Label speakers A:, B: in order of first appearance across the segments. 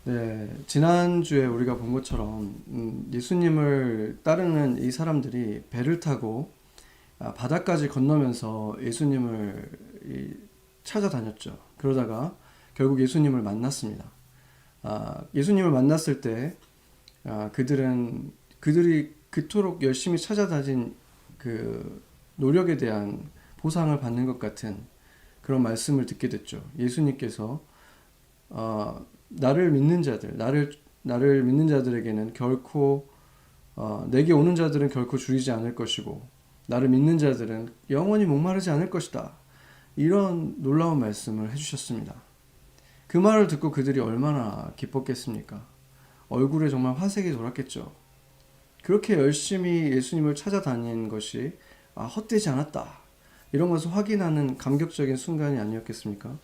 A: 네, 지난주에 우리가 본 것처럼 예수님을 따르는 이 사람들이 배를 타고 바다까지 건너면서 예수님을 찾아다녔죠. 그러다가 결국 예수님을 만났습니다. 예수님을 만났을 때 그들이 그토록 열심히 찾아다닌 그 노력에 대한 보상을 받는 것 같은 그런 말씀을 듣게 됐죠. 예수님께서 나를 믿는 자들, 나를 믿는 자들에게는 결코 내게 오는 자들은 결코 줄이지 않을 것이고 나를 믿는 자들은 영원히 목마르지 않을 것이다. 이런 놀라운 말씀을 해주셨습니다. 그 말을 듣고 그들이 얼마나 기뻤겠습니까? 얼굴에 정말 화색이 돌았겠죠. 그렇게 열심히 예수님을 찾아다닌 것이 헛되지 않았다. 이런 것을 확인하는 감격적인 순간이 아니었겠습니까?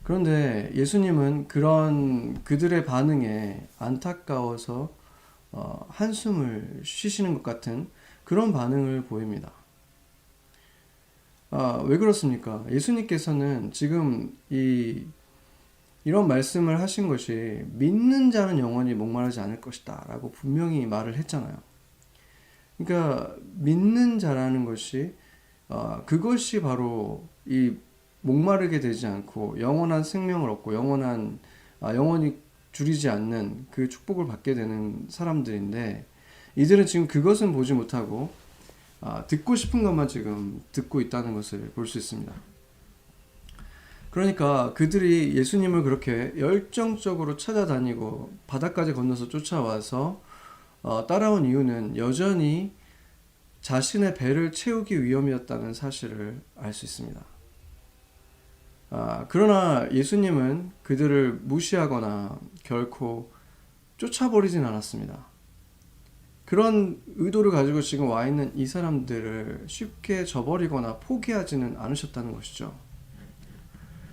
A: 그런데 예수님은 그런 그들의 반응에 안타까워서 한숨을 쉬시는 것 같은 그런 반응을 보입니다. 왜 그렇습니까? 예수님께서는 지금 이런 말씀을 하신 것이 믿는 자는 영원히 목마르지 않을 것이다 라고 분명히 말을 했잖아요. 그러니까 믿는 자라는 것이 그것이 바로 이 목마르게 되지 않고 영원한 생명을 얻고 영원히 줄이지 않는 그 축복을 받게 되는 사람들인데, 이들은 지금 그것은 보지 못하고 듣고 싶은 것만 지금 듣고 있다는 것을 볼 수 있습니다. 그러니까 그들이 예수님을 그렇게 열정적으로 찾아다니고 바다까지 건너서 쫓아와서 따라온 이유는 여전히 자신의 배를 채우기 위함이었다는 사실을 알 수 있습니다. 그러나 예수님은 그들을 무시하거나 결코 쫓아버리진 않았습니다. 그런 의도를 가지고 지금 와 있는 이 사람들을 쉽게 저버리거나 포기하지는 않으셨다는 것이죠.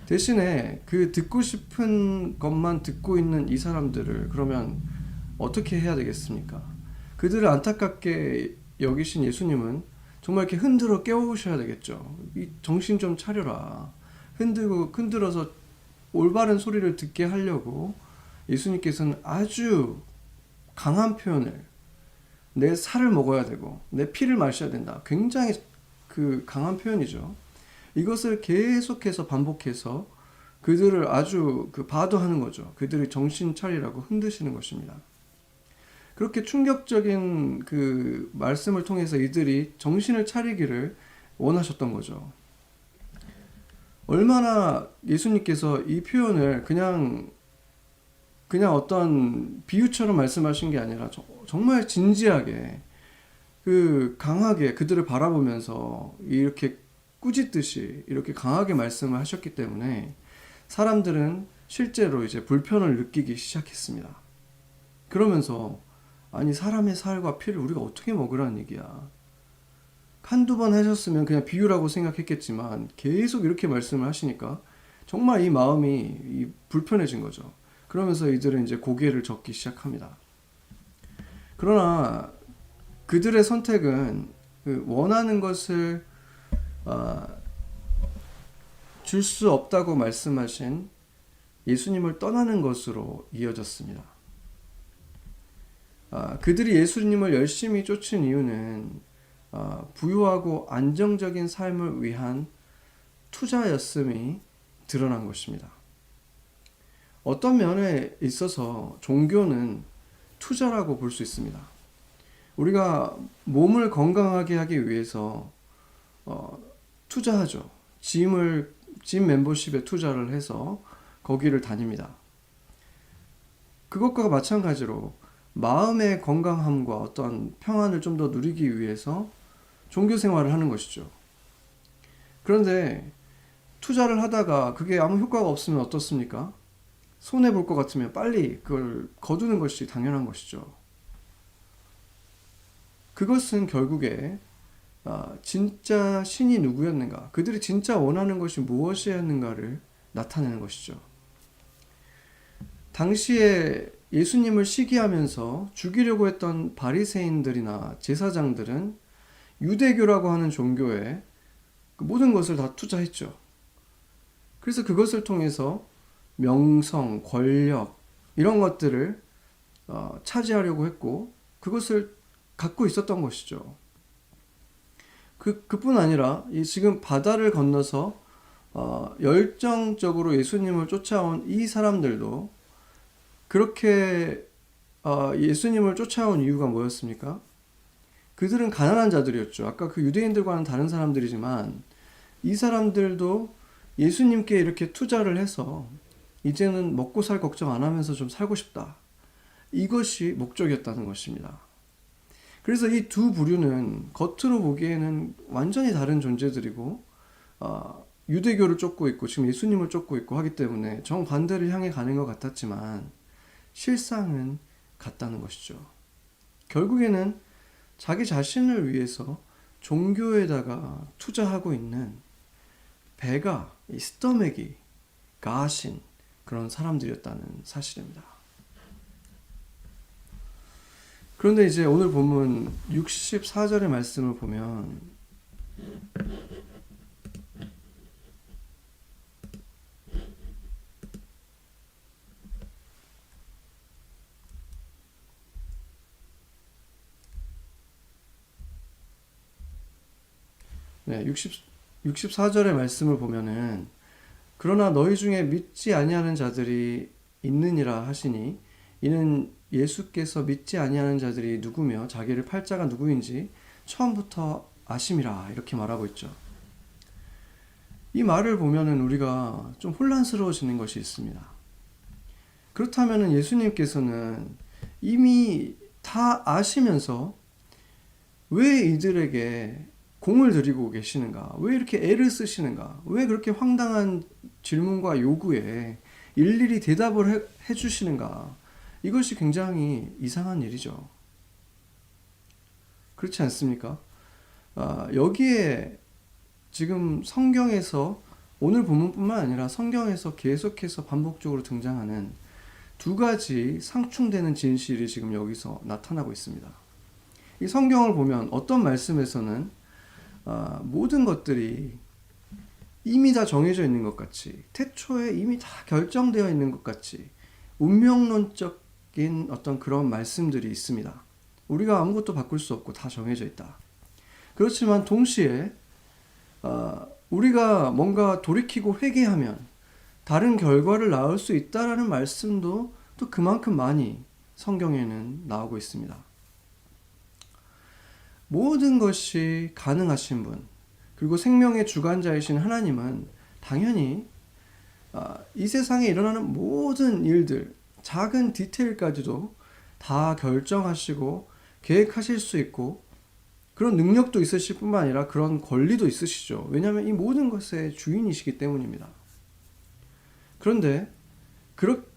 A: 대신에 그 듣고 싶은 것만 듣고 있는 이 사람들을 그러면 어떻게 해야 되겠습니까? 그들을 안타깝게 여기신 예수님은 정말 이렇게 흔들어 깨우셔야 되겠죠. 이 정신 좀 차려라. 흔들어서 올바른 소리를 듣게 하려고 예수님께서는 아주 강한 표현을, 내 살을 먹어야 되고 내 피를 마셔야 된다. 굉장히 그 강한 표현이죠. 이것을 계속해서 반복해서 그들을 아주 바도하는 거죠. 그들이 정신 차리라고 흔드시는 것입니다. 그렇게 충격적인 그 말씀을 통해서 이들이 정신을 차리기를 원하셨던 거죠. 얼마나 예수님께서 이 표현을 그냥 어떤 비유처럼 말씀하신 게 아니라 정말 진지하게 강하게 그들을 바라보면서 이렇게 꾸짖듯이 이렇게 강하게 말씀을 하셨기 때문에 사람들은 실제로 이제 불편을 느끼기 시작했습니다. 그러면서 아니 사람의 살과 피를 우리가 어떻게 먹으라는 얘기야. 한두 번 하셨으면 그냥 비유라고 생각했겠지만 계속 이렇게 말씀을 하시니까 정말 이 마음이 불편해진 거죠. 그러면서 이들은 이제 고개를 젓기 시작합니다. 그러나 그들의 선택은 원하는 것을 줄 수 없다고 말씀하신 예수님을 떠나는 것으로 이어졌습니다. 그들이 예수님을 열심히 쫓은 이유는 부유하고 안정적인 삶을 위한 투자였음이 드러난 것입니다. 어떤 면에 있어서 종교는 투자라고 볼 수 있습니다. 우리가 몸을 건강하게 하기 위해서 투자하죠. 짐 멤버십에 투자를 해서 거기를 다닙니다. 그것과 마찬가지로 마음의 건강함과 어떤 평안을 좀 더 누리기 위해서 종교 생활을 하는 것이죠. 그런데 투자를 하다가 그게 아무 효과가 없으면 어떻습니까? 손해볼 것 같으면 빨리 그걸 거두는 것이 당연한 것이죠. 그것은 결국에 진짜 신이 누구였는가, 그들이 진짜 원하는 것이 무엇이었는가를 나타내는 것이죠. 당시에 예수님을 시기하면서 죽이려고 했던 바리새인들이나 제사장들은 유대교라고 하는 종교에 모든 것을 다 투자했죠. 그래서 그것을 통해서 명성, 권력 이런 것들을 차지하려고 했고 그것을 갖고 있었던 것이죠. 그뿐 아니라 지금 바다를 건너서 열정적으로 예수님을 쫓아온 이 사람들도 그렇게 예수님을 쫓아온 이유가 뭐였습니까? 그들은 가난한 자들이었죠. 아까 그 유대인들과는 다른 사람들이지만 이 사람들도 예수님께 이렇게 투자를 해서 이제는 먹고 살 걱정 안 하면서 좀 살고 싶다. 이것이 목적이었다는 것입니다. 그래서 이 두 부류는 겉으로 보기에는 완전히 다른 존재들이고 유대교를 쫓고 있고 지금 예수님을 쫓고 있고 하기 때문에 정반대를 향해 가는 것 같았지만 실상은 같다는 것이죠. 결국에는 자기 자신을 위해서 종교에다가 투자하고 있는 배가 이 스토맥이 가신 그런 사람들이었다는 사실입니다. 그런데 이제 오늘 본문 64절의 말씀을 보면 네, 64절의 말씀을 보면은 그러나 너희 중에 믿지 아니하는 자들이 있느니라 하시니 이는 예수께서 믿지 아니하는 자들이 누구며 자기를 팔 자가 누구인지 처음부터 아심이라 이렇게 말하고 있죠. 이 말을 보면은 우리가 좀 혼란스러워지는 것이 있습니다. 그렇다면은 예수님께서는 이미 다 아시면서 왜 이들에게 공을 들이고 계시는가? 왜 이렇게 애를 쓰시는가? 왜 그렇게 황당한 질문과 요구에 일일이 대답을 해주시는가? 이것이 굉장히 이상한 일이죠. 그렇지 않습니까? 여기에 지금 성경에서 오늘 본문뿐만 아니라 성경에서 계속해서 반복적으로 등장하는 두 가지 상충되는 진실이 지금 여기서 나타나고 있습니다. 이 성경을 보면 어떤 말씀에서는 모든 것들이 이미 다 정해져 있는 것 같이 태초에 이미 다 결정되어 있는 것 같이 운명론적인 어떤 그런 말씀들이 있습니다. 우리가 아무것도 바꿀 수 없고 다 정해져 있다. 그렇지만 동시에 우리가 뭔가 돌이키고 회개하면 다른 결과를 낳을 수 있다라는 말씀도 또 그만큼 많이 성경에는 나오고 있습니다. 모든 것이 가능하신 분, 그리고 생명의 주관자이신 하나님은 당연히 이 세상에 일어나는 모든 일들, 작은 디테일까지도 다 결정하시고 계획하실 수 있고 그런 능력도 있으실 뿐만 아니라 그런 권리도 있으시죠. 왜냐하면 이 모든 것의 주인이시기 때문입니다. 그런데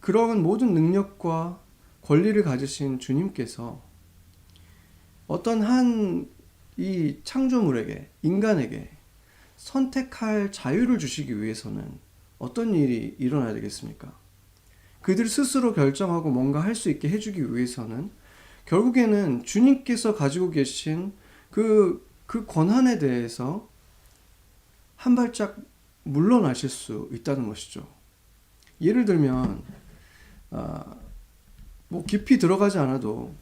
A: 그런 모든 능력과 권리를 가지신 주님께서 어떤 한 이 창조물에게, 인간에게 선택할 자유를 주시기 위해서는 어떤 일이 일어나야 되겠습니까? 그들 스스로 결정하고 뭔가 할 수 있게 해주기 위해서는 결국에는 주님께서 가지고 계신 그 권한에 대해서 한 발짝 물러나실 수 있다는 것이죠. 예를 들면 뭐 깊이 들어가지 않아도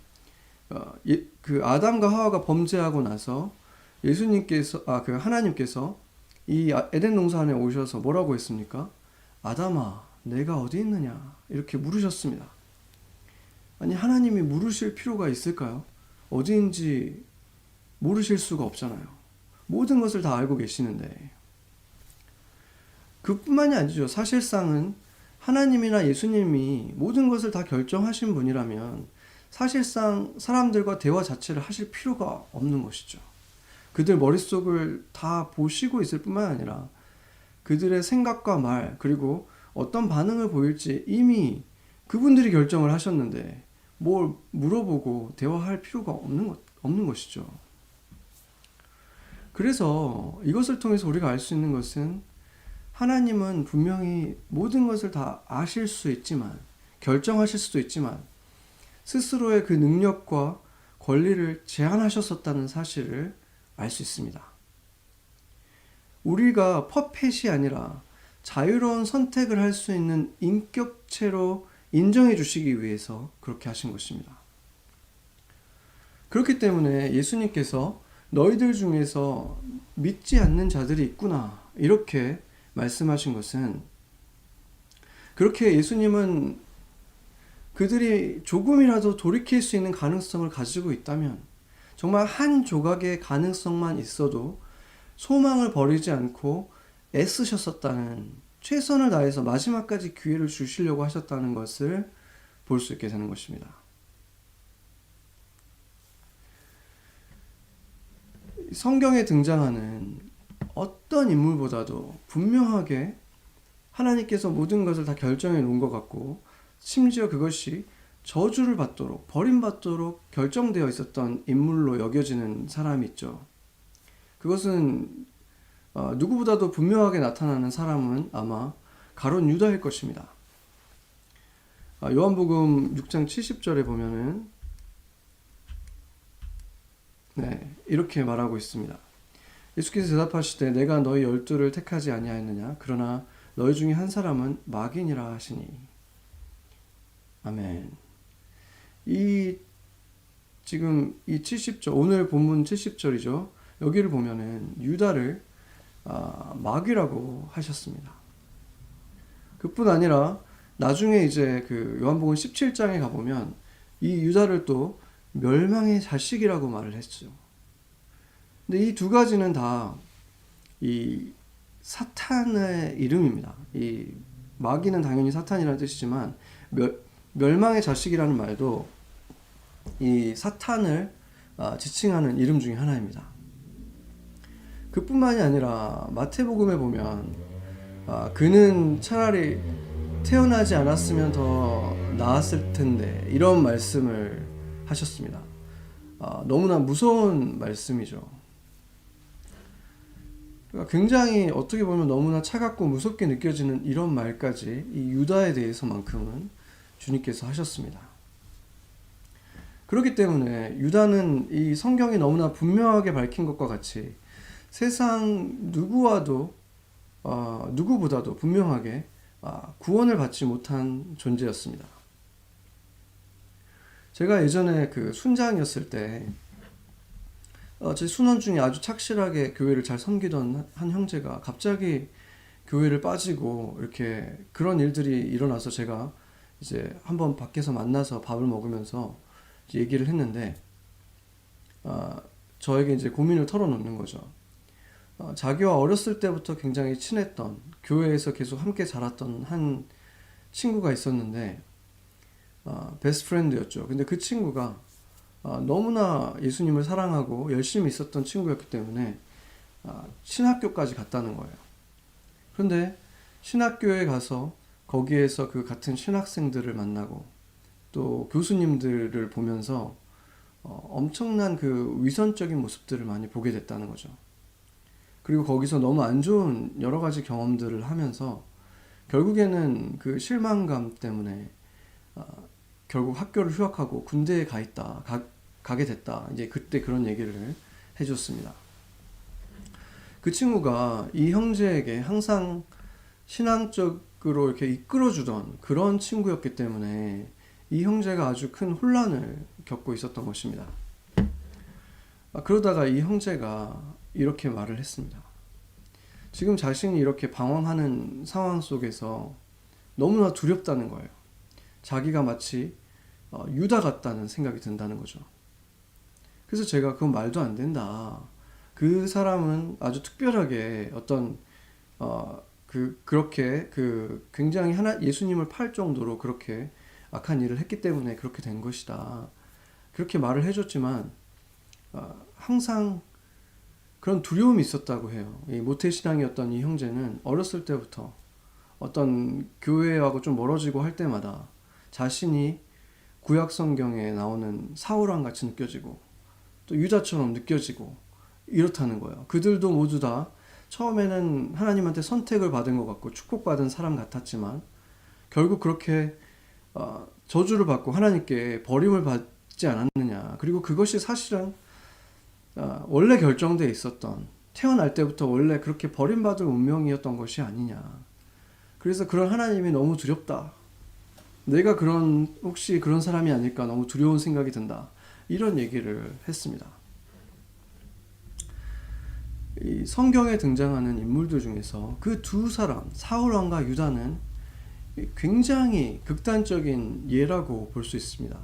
A: 그 아담과 하와가 범죄하고 나서 예수님께서 그 하나님께서 이 에덴 동산에 오셔서 뭐라고 했습니까? 아담아, 내가 어디 있느냐? 이렇게 물으셨습니다. 아니 하나님이 물으실 필요가 있을까요? 어디인지 모르실 수가 없잖아요. 모든 것을 다 알고 계시는데 그뿐만이 아니죠. 사실상은 하나님이나 예수님이 모든 것을 다 결정하신 분이라면 사실상 사람들과 대화 자체를 하실 필요가 없는 것이죠. 그들 머릿속을 다 보시고 있을 뿐만 아니라 그들의 생각과 말 그리고 어떤 반응을 보일지 이미 그분들이 결정을 하셨는데 뭘 물어보고 대화할 필요가 없는 것이죠. 그래서 이것을 통해서 우리가 알 수 있는 것은 하나님은 분명히 모든 것을 다 아실 수 있지만 결정하실 수도 있지만 스스로의 그 능력과 권리를 제한하셨었다는 사실을 알 수 있습니다. 우리가 퍼펫이 아니라 자유로운 선택을 할 수 있는 인격체로 인정해 주시기 위해서 그렇게 하신 것입니다. 그렇기 때문에 예수님께서 너희들 중에서 믿지 않는 자들이 있구나 이렇게 말씀하신 것은, 그렇게 예수님은 그들이 조금이라도 돌이킬 수 있는 가능성을 가지고 있다면, 정말 한 조각의 가능성만 있어도 소망을 버리지 않고 애쓰셨었다는, 최선을 다해서 마지막까지 기회를 주시려고 하셨다는 것을 볼 수 있게 되는 것입니다. 성경에 등장하는 어떤 인물보다도 분명하게 하나님께서 모든 것을 다 결정해 놓은 것 같고, 심지어 그것이 저주를 받도록, 버림받도록 결정되어 있었던 인물로 여겨지는 사람이 있죠. 그것은 누구보다도 분명하게 나타나는 사람은 아마 가룟 유다일 것입니다. 요한복음 6장 70절에 보면은 이렇게 말하고 있습니다. 예수께서 대답하시되 내가 너희 12를 택하지 아니하였느냐? 그러나 너희 중에 한 사람은 마귀니라 하시니. 아멘. 지금 이 70절, 오늘 본문 70절이죠. 여기를 보면은 유다를 마귀라고 하셨습니다. 그뿐 아니라 나중에 이제 그 요한복음 17장에 가보면 이 유다를 또 멸망의 자식이라고 말을 했죠. 근데 이 두 가지는 다 이 사탄의 이름입니다. 이 마귀는 당연히 사탄이라는 뜻이지만 멸망의 자식이라는 말도 이 사탄을 지칭하는 이름 중에 하나입니다. 그뿐만이 아니라 마태복음에 보면 그는 차라리 태어나지 않았으면 더 나았을 텐데 이런 말씀을 하셨습니다. 너무나 무서운 말씀이죠. 그러니까 굉장히 어떻게 보면 너무나 차갑고 무섭게 느껴지는 이런 말까지 이 유다에 대해서만큼은 주님께서 하셨습니다. 그렇기 때문에 유다는 이 성경이 너무나 분명하게 밝힌 것과 같이 세상 누구보다도 분명하게 구원을 받지 못한 존재였습니다. 제가 예전에 그 순장이었을 때 제 순원 중에 아주 착실하게 교회를 잘 섬기던 한 형제가 갑자기 교회를 빠지고 이렇게 그런 일들이 일어나서 제가 이제 한번 밖에서 만나서 밥을 먹으면서 얘기를 했는데 저에게 이제 고민을 털어놓는 거죠. 자기와 어렸을 때부터 굉장히 친했던, 교회에서 계속 함께 자랐던 한 친구가 있었는데 베스트 프렌드였죠. 근데 그 친구가 너무나 예수님을 사랑하고 열심히 있었던 친구였기 때문에 신학교까지 갔다는 거예요. 그런데 신학교에 가서 거기에서 그 같은 신학생들을 만나고 또 교수님들을 보면서 엄청난 그 위선적인 모습들을 많이 보게 됐다는 거죠. 그리고 거기서 너무 안 좋은 여러 가지 경험들을 하면서 결국에는 그 실망감 때문에 결국 학교를 휴학하고 군대에 가게 됐다. 이제 그때 그런 얘기를 해줬습니다. 그 친구가 이 형제에게 항상 신앙적으로 이렇게 이끌어주던 그런 친구였기 때문에 이 형제가 아주 큰 혼란을 겪고 있었던 것입니다. 그러다가 이 형제가 이렇게 말을 했습니다. 지금 자신이 이렇게 방황하는 상황 속에서 너무나 두렵다는 거예요. 자기가 마치 유다 같다는 생각이 든다는 거죠. 그래서 제가 그건 말도 안 된다. 그 사람은 아주 특별하게 어떤 그렇게 굉장히 예수님을 팔 정도로 그렇게 악한 일을 했기 때문에 그렇게 된 것이다. 그렇게 말을 해줬지만 항상 그런 두려움이 있었다고 해요. 이 모태신앙이었던 이 형제는 어렸을 때부터 어떤 교회하고 좀 멀어지고 할 때마다 자신이 구약 성경에 나오는 사울왕 같이 느껴지고 또 유다처럼 느껴지고 이렇다는 거예요. 그들도 모두 다 처음에는 하나님한테 선택을 받은 것 같고 축복받은 사람 같았지만 결국 그렇게 저주를 받고 하나님께 버림을 받지 않았느냐. 그리고 그것이 사실은 원래 결정되어 있었던, 태어날 때부터 원래 그렇게 버림받을 운명이었던 것이 아니냐. 그래서 그런 하나님이 너무 두렵다. 내가 혹시 그런 사람이 아닐까 너무 두려운 생각이 든다. 이런 얘기를 했습니다. 이 성경에 등장하는 인물들 중에서 그 두 사람, 사울왕과 유다는 굉장히 극단적인 예라고 볼 수 있습니다.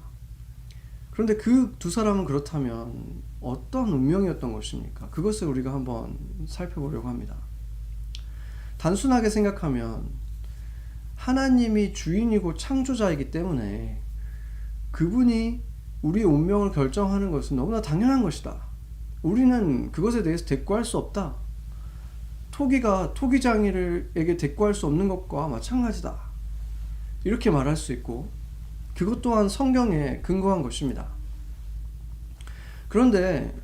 A: 그런데 그 두 사람은 그렇다면 어떤 운명이었던 것입니까? 그것을 우리가 한번 살펴보려고 합니다. 단순하게 생각하면 하나님이 주인이고 창조자이기 때문에 그분이 우리의 운명을 결정하는 것은 너무나 당연한 것이다. 우리는 그것에 대해서 대꾸할 수 없다. 토기가 토기장이에게 대꾸할 수 없는 것과 마찬가지다. 이렇게 말할 수 있고 그것 또한 성경에 근거한 것입니다. 그런데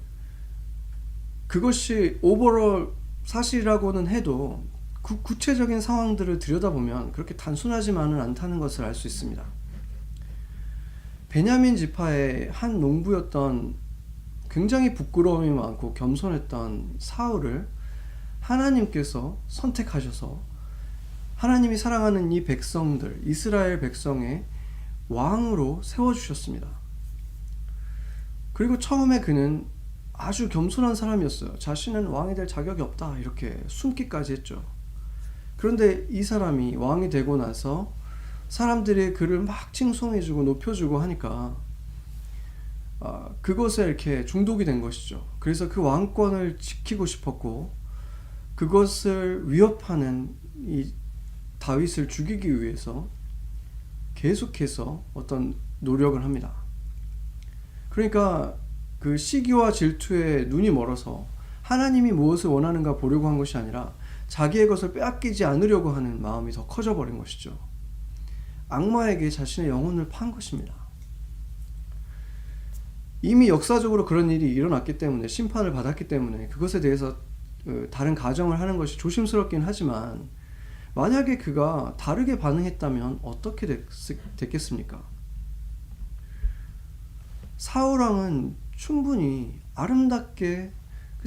A: 그것이 오버롤 사실이라고는 해도 구체적인 상황들을 들여다보면 그렇게 단순하지만은 않다는 것을 알 수 있습니다. 베냐민 지파의 한 농부였던 굉장히 부끄러움이 많고 겸손했던 사울을 하나님께서 선택하셔서 하나님이 사랑하는 이 백성들, 이스라엘 백성의 왕으로 세워주셨습니다. 그리고 처음에 그는 아주 겸손한 사람이었어요. 자신은 왕이 될 자격이 없다 이렇게 숨기까지 했죠. 그런데 이 사람이 왕이 되고 나서 사람들이 그를 막 칭송해주고 높여주고 하니까 그것에 이렇게 중독이 된 것이죠. 그래서 그 왕권을 지키고 싶었고 그것을 위협하는 이 다윗을 죽이기 위해서 계속해서 어떤 노력을 합니다. 그러니까 그 시기와 질투에 눈이 멀어서 하나님이 무엇을 원하는가 보려고 한 것이 아니라 자기의 것을 빼앗기지 않으려고 하는 마음이 더 커져버린 것이죠. 악마에게 자신의 영혼을 판 것입니다. 이미 역사적으로 그런 일이 일어났기 때문에 심판을 받았기 때문에 그것에 대해서 다른 가정을 하는 것이 조심스럽긴 하지만 만약에 그가 다르게 반응했다면 어떻게 됐겠습니까? 사울왕은 충분히 아름답게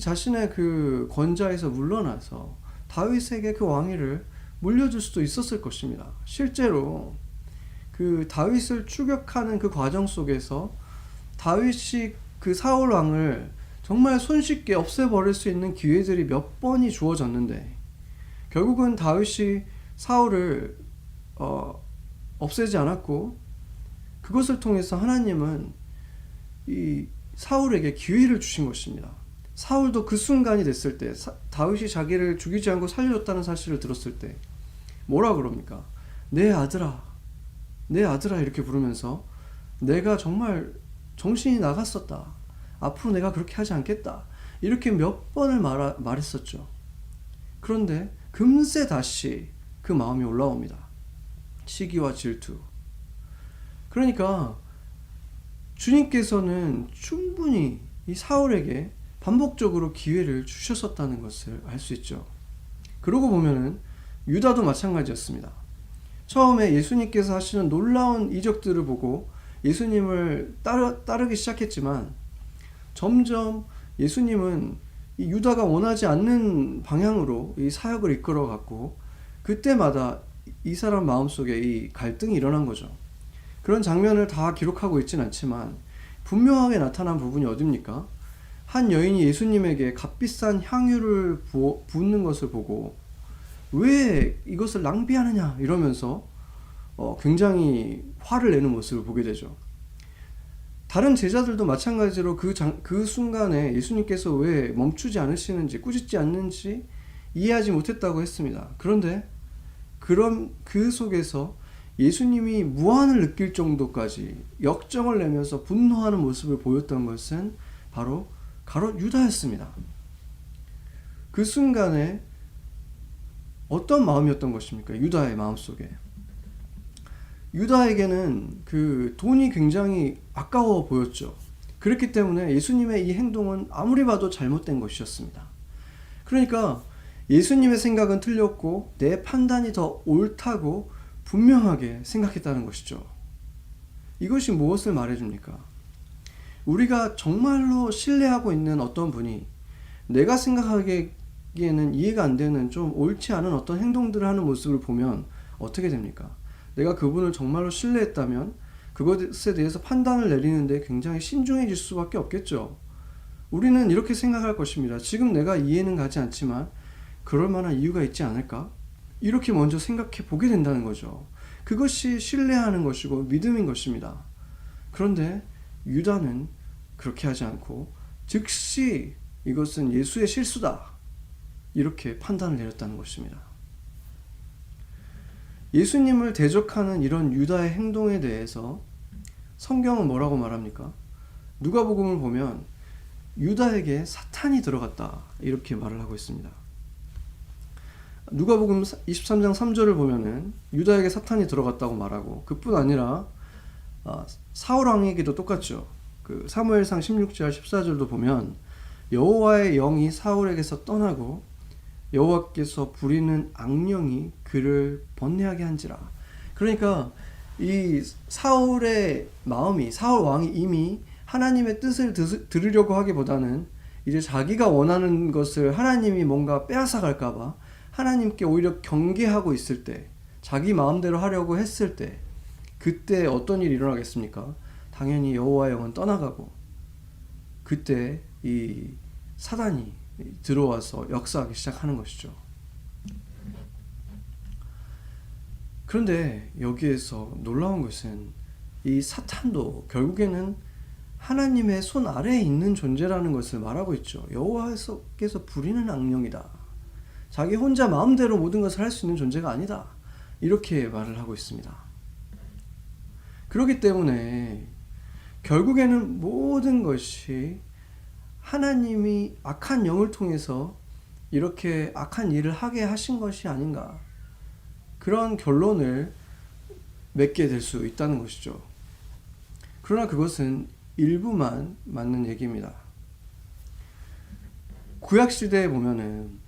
A: 자신의 그 권좌에서 물러나서 다윗에게 그 왕위를 물려줄 수도 있었을 것입니다. 실제로 그 다윗을 추격하는 그 과정 속에서 다윗이 그 사울 왕을 정말 손쉽게 없애버릴 수 있는 기회들이 몇 번이 주어졌는데 결국은 다윗이 사울을 없애지 않았고 그것을 통해서 하나님은 이 사울에게 기회를 주신 것입니다. 사울도 그 순간이 됐을 때 다윗이 자기를 죽이지 않고 살려줬다는 사실을 들었을 때 뭐라 그럽니까? 내 아들아 이렇게 부르면서 내가 정말 정신이 나갔었다. 앞으로 내가 그렇게 하지 않겠다. 이렇게 몇 번을 말했었죠. 그런데 금세 다시 그 마음이 올라옵니다. 시기와 질투. 그러니까 주님께서는 충분히 이 사울에게 반복적으로 기회를 주셨었다는 것을 알 수 있죠. 그러고 보면은 유다도 마찬가지였습니다. 처음에 예수님께서 하시는 놀라운 이적들을 보고 예수님을 따르기 시작했지만 점점 예수님은 이 유다가 원하지 않는 방향으로 이 사역을 이끌어갔고 그때마다 이 사람 마음속에 이 갈등이 일어난 거죠. 그런 장면을 다 기록하고 있진 않지만 분명하게 나타난 부분이 어딥니까? 한 여인이 예수님에게 값비싼 향유를 붓는 것을 보고 왜 이것을 낭비하느냐 이러면서 굉장히 화를 내는 모습을 보게 되죠. 다른 제자들도 마찬가지로 그 순간에 예수님께서 왜 멈추지 않으시는지 꾸짖지 않는지 이해하지 못했다고 했습니다. 그런데 그 속에서 예수님이 무한을 느낄 정도까지 역정을 내면서 분노하는 모습을 보였던 것은 바로 유다였습니다. 그 순간에 어떤 마음이었던 것입니까? 유다의 마음속에. 유다에게는 그 돈이 굉장히 아까워 보였죠. 그렇기 때문에 예수님의 이 행동은 아무리 봐도 잘못된 것이었습니다. 그러니까 예수님의 생각은 틀렸고 내 판단이 더 옳다고 분명하게 생각했다는 것이죠. 이것이 무엇을 말해줍니까? 우리가 정말로 신뢰하고 있는 어떤 분이 내가 생각하기에는 이해가 안 되는 좀 옳지 않은 어떤 행동들을 하는 모습을 보면 어떻게 됩니까? 내가 그분을 정말로 신뢰했다면 그것에 대해서 판단을 내리는데 굉장히 신중해질 수밖에 없겠죠. 우리는 이렇게 생각할 것입니다. 지금 내가 이해는 가지 않지만 그럴 만한 이유가 있지 않을까? 이렇게 먼저 생각해 보게 된다는 거죠. 그것이 신뢰하는 것이고 믿음인 것입니다. 그런데 유다는 그렇게 하지 않고 즉시 이것은 예수의 실수다, 이렇게 판단을 내렸다는 것입니다. 예수님을 대적하는 이런 유다의 행동에 대해서 성경은 뭐라고 말합니까? 누가복음을 보면 유다에게 사탄이 들어갔다, 이렇게 말을 하고 있습니다. 누가복음 23장 3절을 보면은 유다에게 사탄이 들어갔다고 말하고, 그뿐 아니라 사울 왕에게도 똑같죠. 그 사무엘상 16절 14절도 보면 여호와의 영이 사울에게서 떠나고 여호와께서 부리는 악령이 그를 번뇌하게 한지라. 그러니까 이 사울의 마음이, 사울 왕이 이미 하나님의 뜻을 들으려고 하기보다는 이제 자기가 원하는 것을 하나님이 뭔가 빼앗아 갈까봐 하나님께 오히려 경계하고 있을 때, 자기 마음대로 하려고 했을 때, 그때 어떤 일이 일어나겠습니까? 당연히 여호와의 영은 떠나가고, 그때 이 사단이 들어와서 역사하기 시작하는 것이죠. 그런데 여기에서 놀라운 것은 이 사탄도 결국에는 하나님의 손 아래에 있는 존재라는 것을 말하고 있죠. 여호와께서 부리는 악령이다. 자기 혼자 마음대로 모든 것을 할 수 있는 존재가 아니다, 이렇게 말을 하고 있습니다. 그렇기 때문에 결국에는 모든 것이 하나님이 악한 영을 통해서 이렇게 악한 일을 하게 하신 것이 아닌가, 그런 결론을 맺게 될 수 있다는 것이죠. 그러나 그것은 일부만 맞는 얘기입니다. 구약시대에 보면은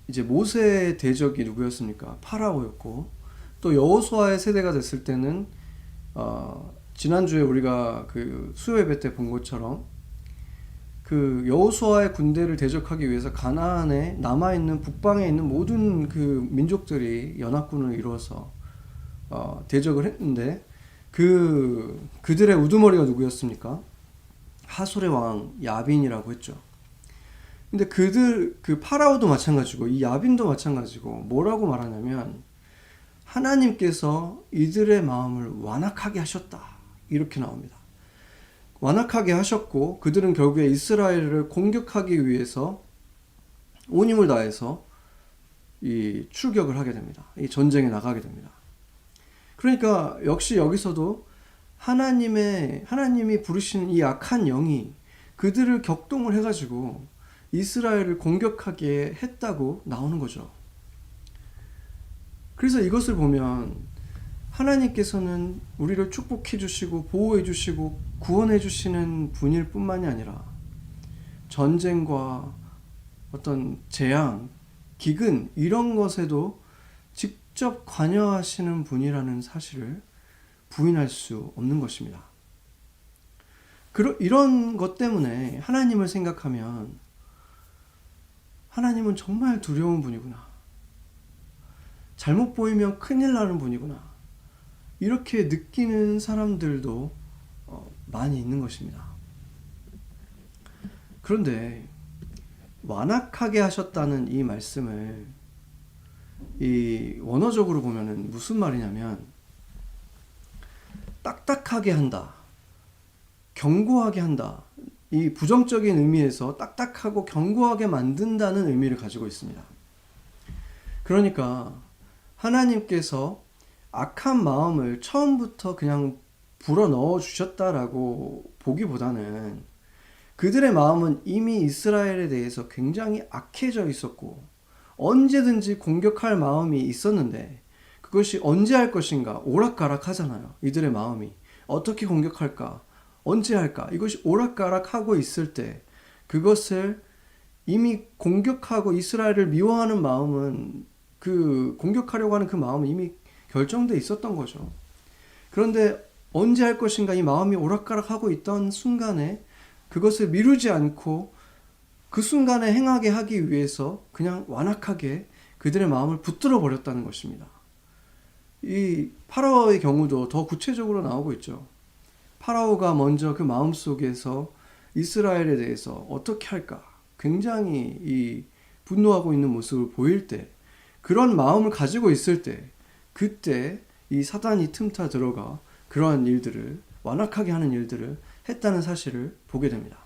A: 이제 모세의 대적이 누구였습니까? 파라오였고, 또 여호수아의 세대가 됐을 때는 지난주에 우리가 그 수요 예배 때 본 것처럼 그 여호수아의 군대를 대적하기 위해서 가나안에 남아있는 북방에 있는 모든 그 민족들이 연합군을 이루어서 대적을 했는데, 그들의 우두머리가 누구였습니까? 하솔의 왕 야빈이라고 했죠. 근데 그 파라오도 마찬가지고 이 야빈도 마찬가지고 뭐라고 말하냐면 하나님께서 이들의 마음을 완악하게 하셨다, 이렇게 나옵니다. 완악하게 하셨고 그들은 결국에 이스라엘을 공격하기 위해서 온 힘을 다해서 이 출격을 하게 됩니다. 이 전쟁에 나가게 됩니다. 그러니까 역시 여기서도 하나님이 부르시는 이 악한 영이 그들을 격동을 해가지고 이스라엘을 공격하게 했다고 나오는 거죠. 그래서 이것을 보면 하나님께서는 우리를 축복해 주시고 보호해 주시고 구원해 주시는 분일 뿐만이 아니라 전쟁과 어떤 재앙, 기근, 이런 것에도 직접 관여하시는 분이라는 사실을 부인할 수 없는 것입니다. 이런 것 때문에 하나님을 생각하면 하나님은 정말 두려운 분이구나, 잘못 보이면 큰일 나는 분이구나, 이렇게 느끼는 사람들도 많이 있는 것입니다. 그런데 완악하게 하셨다는 이 말씀을 이 원어적으로 보면은 무슨 말이냐면 딱딱하게 한다, 견고하게 한다, 이 부정적인 의미에서 딱딱하고 견고하게 만든다는 의미를 가지고 있습니다. 그러니까 하나님께서 악한 마음을 처음부터 그냥 불어넣어 주셨다라고 보기보다는 그들의 마음은 이미 이스라엘에 대해서 굉장히 악해져 있었고 언제든지 공격할 마음이 있었는데, 그것이 언제 할 것인가 오락가락 하잖아요. 이들의 마음이 어떻게 공격할까, 언제 할까, 이것이 오락가락하고 있을 때 그것을 이미 공격하고 이스라엘을 미워하는 마음은, 그 공격하려고 하는 그 마음은 이미 결정돼 있었던 거죠. 그런데 언제 할 것인가 이 마음이 오락가락하고 있던 순간에 그것을 미루지 않고 그 순간에 행하게 하기 위해서 그냥 완악하게 그들의 마음을 붙들어 버렸다는 것입니다. 이 파라오의 경우도 더 구체적으로 나오고 있죠. 파라오가 먼저 그 마음속에서 이스라엘에 대해서 어떻게 할까 굉장히 이 분노하고 있는 모습을 보일 때, 그런 마음을 가지고 있을 때, 그때 이 사단이 틈타 들어가 그러한 일들을, 완악하게 하는 일들을 했다는 사실을 보게 됩니다.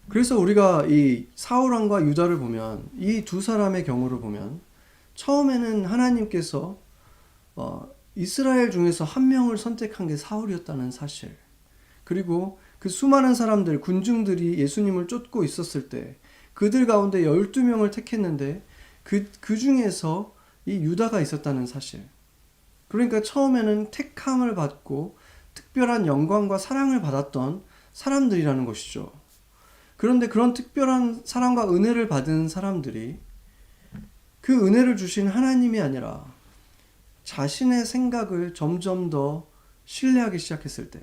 A: 그래서 우리가 이 사울 왕과 유다를 보면, 이 두 사람의 경우를 보면, 처음에는 하나님께서 이스라엘 중에서 한 명을 선택한 게 사울이었다는 사실, 그리고 그 수많은 사람들, 군중들이 예수님을 쫓고 있었을 때 그들 가운데 12명을 택했는데 그 중에서 이 유다가 있었다는 사실. 그러니까 처음에는 택함을 받고 특별한 영광과 사랑을 받았던 사람들이라는 것이죠. 그런데 그런 특별한 사랑과 은혜를 받은 사람들이 그 은혜를 주신 하나님이 아니라 자신의 생각을 점점 더 신뢰하기 시작했을 때,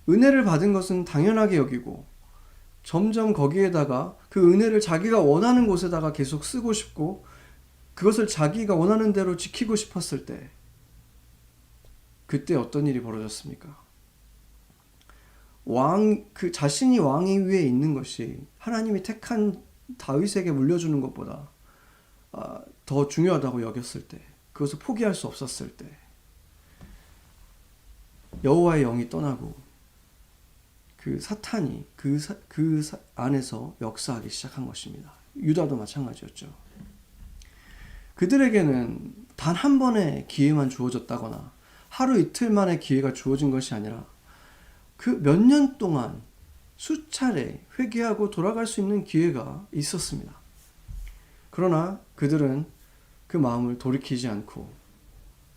A: 은혜를 받은 것은 당연하게 여기고 점점 거기에다가 그 은혜를 자기가 원하는 곳에다가 계속 쓰고 싶고 그것을 자기가 원하는 대로 지키고 싶었을 때, 그때 어떤 일이 벌어졌습니까? 그 자신이 왕위 위에 있는 것이 하나님이 택한 다윗에게 물려주는 것보다 더 중요하다고 여겼을 때, 그것을 포기할 수 없었을 때, 여호와의 영이 떠나고 그 사탄이 그 안에서 역사하기 시작한 것입니다. 유다도 마찬가지였죠. 그들에게는 단 한 번의 기회만 주어졌다거나 하루 이틀 만의 기회가 주어진 것이 아니라 그 몇 년 동안 수차례 회개하고 돌아갈 수 있는 기회가 있었습니다. 그러나 그들은 그 마음을 돌이키지 않고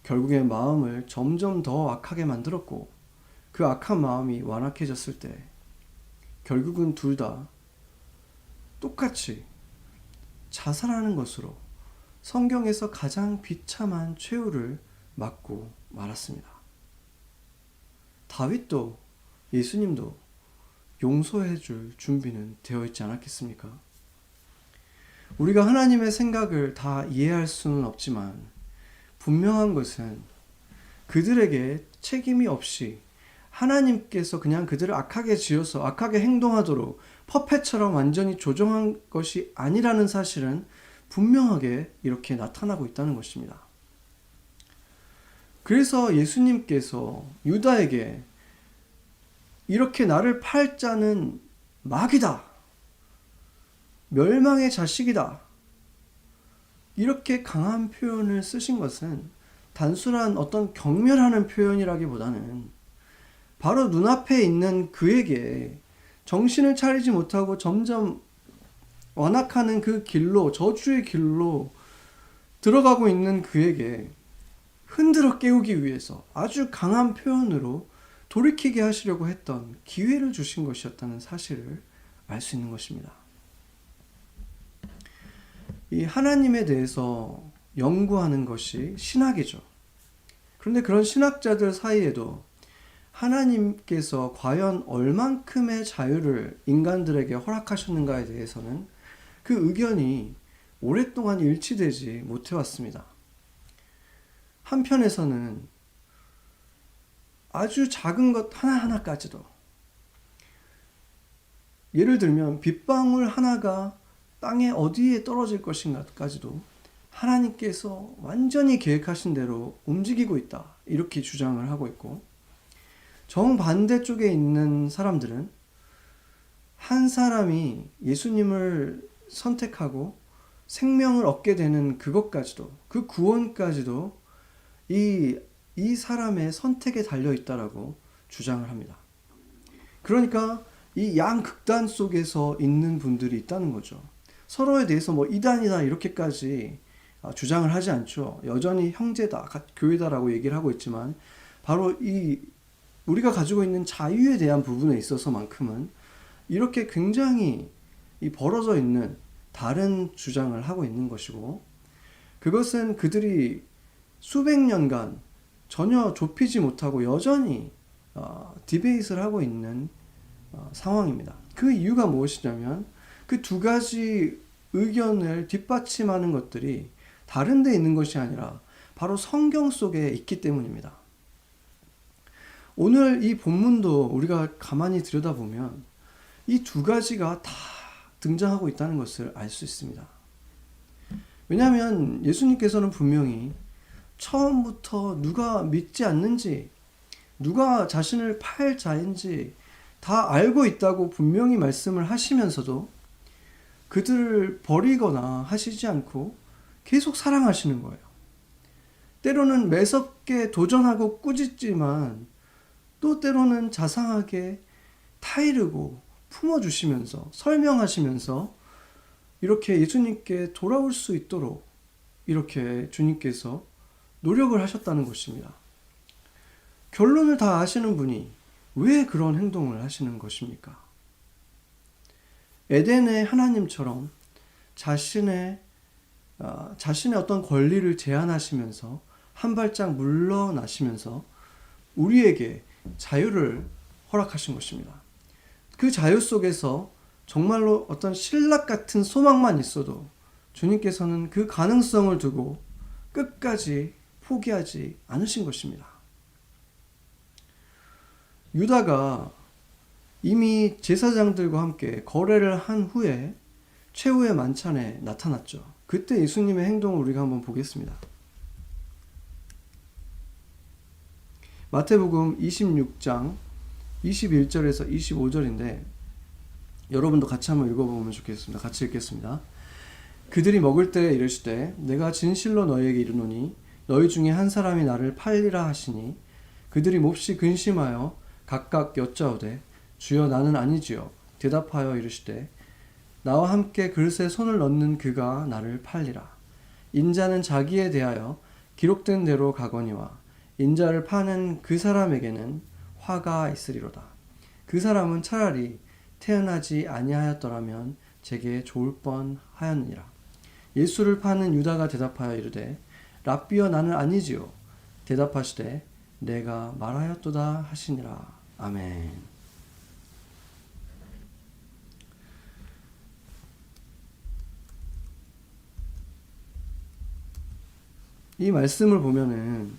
A: 결국에 마음을 점점 더 악하게 만들었고, 그 악한 마음이 완악해졌을 때 결국은 둘 다 똑같이 자살하는 것으로 성경에서 가장 비참한 최후를 맞고 말았습니다. 다윗도 예수님도 용서해 줄 준비는 되어 있지 않았겠습니까? 우리가 하나님의 생각을 다 이해할 수는 없지만 분명한 것은 그들에게 책임이 없이 하나님께서 그냥 그들을 악하게 지어서 악하게 행동하도록 퍼펫처럼 완전히 조정한 것이 아니라는 사실은 분명하게 이렇게 나타나고 있다는 것입니다. 그래서 예수님께서 유다에게 이렇게 나를 팔 자는 마귀다, 멸망의 자식이다, 이렇게 강한 표현을 쓰신 것은 단순한 어떤 경멸하는 표현이라기보다는 바로 눈앞에 있는 그에게 정신을 차리지 못하고 점점 완악하는 그 길로, 저주의 길로 들어가고 있는 그에게 흔들어 깨우기 위해서 아주 강한 표현으로 돌이키게 하시려고 했던 기회를 주신 것이었다는 사실을 알 수 있는 것입니다. 이 하나님에 대해서 연구하는 것이 신학이죠. 그런데 그런 신학자들 사이에도 하나님께서 과연 얼만큼의 자유를 인간들에게 허락하셨는가에 대해서는 그 의견이 오랫동안 일치되지 못해왔습니다. 한편에서는 아주 작은 것 하나하나까지도, 예를 들면 빗방울 하나가 땅에 어디에 떨어질 것인가까지도 하나님께서 완전히 계획하신 대로 움직이고 있다, 이렇게 주장을 하고 있고, 정반대쪽에 있는 사람들은 한 사람이 예수님을 선택하고 생명을 얻게 되는 그것까지도, 그 구원까지도 이 사람의 선택에 달려 있다라고 주장을 합니다. 그러니까 이 양극단 속에서 있는 분들이 있다는 거죠. 서로에 대해서 뭐 이단이다 이렇게까지 주장을 하지 않죠. 여전히 형제다, 교회다라고 얘기를 하고 있지만 바로 이 우리가 가지고 있는 자유에 대한 부분에 있어서만큼은 이렇게 굉장히 벌어져 있는 다른 주장을 하고 있는 것이고, 그것은 그들이 수백 년간 전혀 좁히지 못하고 여전히 디베이트를 하고 있는 상황입니다. 그 이유가 무엇이냐면 그 두 가지 의견을 뒷받침하는 것들이 다른 데 있는 것이 아니라 바로 성경 속에 있기 때문입니다. 오늘 이 본문도 우리가 가만히 들여다보면 이 두 가지가 다 등장하고 있다는 것을 알 수 있습니다. 왜냐하면 예수님께서는 분명히 처음부터 누가 믿지 않는지, 누가 자신을 팔 자인지 다 알고 있다고 분명히 말씀을 하시면서도 그들을 버리거나 하시지 않고 계속 사랑하시는 거예요. 때로는 매섭게 도전하고 꾸짖지만 또 때로는 자상하게 타이르고 품어주시면서 설명하시면서 이렇게 예수님께 돌아올 수 있도록 이렇게 주님께서 노력을 하셨다는 것입니다. 결론을 다 아시는 분이 왜 그런 행동을 하시는 것입니까? 에덴의 하나님처럼 자신의 어떤 권리를 제한하시면서 한 발짝 물러나시면서 우리에게 자유를 허락하신 것입니다. 그 자유 속에서 정말로 어떤 신락 같은 소망만 있어도 주님께서는 그 가능성을 두고 끝까지 포기하지 않으신 것입니다. 유다가 이미 제사장들과 함께 거래를 한 후에 최후의 만찬에 나타났죠. 그때 예수님의 행동을 우리가 한번 보겠습니다. 마태복음 26장 21절에서 25절인데 여러분도 같이 한번 읽어보면 좋겠습니다. 같이 읽겠습니다. 그들이 먹을 때에 이르시되 내가 진실로 너희에게 이르노니 너희 중에 한 사람이 나를 팔리라 하시니 그들이 몹시 근심하여 각각 여짜오되 주여 나는 아니지요. 대답하여 이르시되 나와 함께 그릇에 손을 넣는 그가 나를 팔리라. 인자는 자기에 대하여 기록된 대로 가거니와 인자를 파는 그 사람에게는 화가 있으리로다. 그 사람은 차라리 태어나지 아니하였더라면 제게 좋을 뻔하였느니라. 예수를 파는 유다가 대답하여 이르되 랍비여 나는 아니지요. 대답하시되 내가 말하였도다 하시니라. 아멘. 이 말씀을 보면은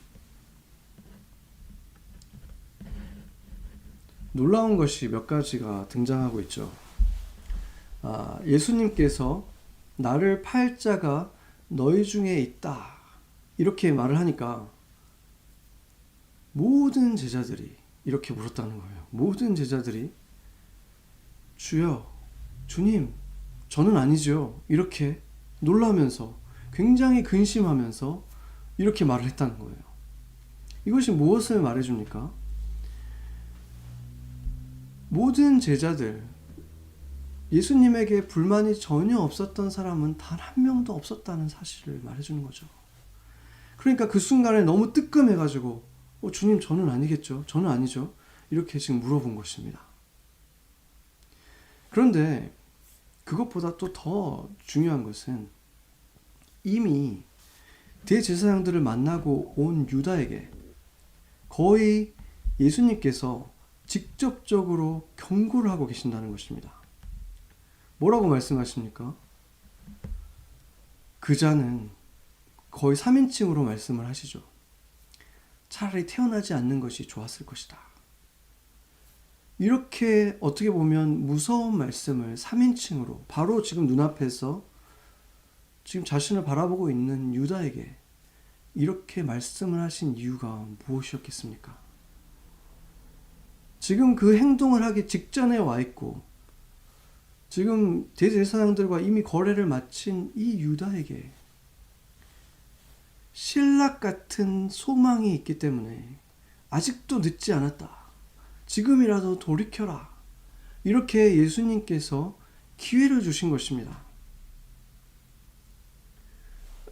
A: 놀라운 것이 몇 가지가 등장하고 있죠. 예수님께서 나를 팔 자가 너희 중에 있다 이렇게 말을 하니까 모든 제자들이 이렇게 물었다는 거예요. 모든 제자들이 주여, 주님, 저는 아니죠. 이렇게 놀라면서 굉장히 근심하면서 이렇게 말을 했다는 거예요. 이것이 무엇을 말해줍니까? 모든 제자들, 예수님에게 불만이 전혀 없었던 사람은 단 한 명도 없었다는 사실을 말해주는 거죠. 그러니까 그 순간에 너무 뜨끔해가지고 주님 저는 아니겠죠? 저는 아니죠? 이렇게 지금 물어본 것입니다. 그런데 그것보다 또 더 중요한 것은 이미 대제사장들을 만나고 온 유다에게 거의 예수님께서 직접적으로 경고를 하고 계신다는 것입니다. 뭐라고 말씀하십니까? 그 자는 거의 3인칭으로 말씀을 하시죠. 차라리 태어나지 않는 것이 좋았을 것이다. 이렇게 어떻게 보면 무서운 말씀을 3인칭으로 바로 지금 눈앞에서 지금 자신을 바라보고 있는 유다에게 이렇게 말씀을 하신 이유가 무엇이었겠습니까? 지금 그 행동을 하기 직전에 와 있고 지금 대제사장들과 이미 거래를 마친 이 유다에게 신락 같은 소망이 있기 때문에 아직도 늦지 않았다. 지금이라도 돌이켜라. 이렇게 예수님께서 기회를 주신 것입니다.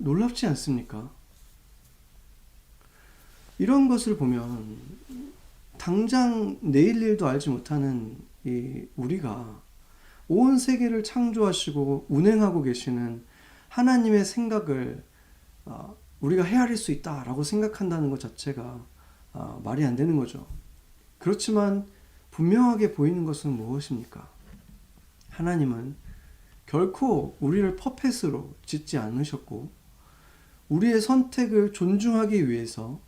A: 놀랍지 않습니까? 이런 것을 보면 당장 내일 일도 알지 못하는 우리가 온 세계를 창조하시고 운행하고 계시는 하나님의 생각을 우리가 헤아릴 수 있다라고 생각한다는 것 자체가 말이 안 되는 거죠. 그렇지만 분명하게 보이는 것은 무엇입니까? 하나님은 결코 우리를 퍼펫으로 짓지 않으셨고 우리의 선택을 존중하기 위해서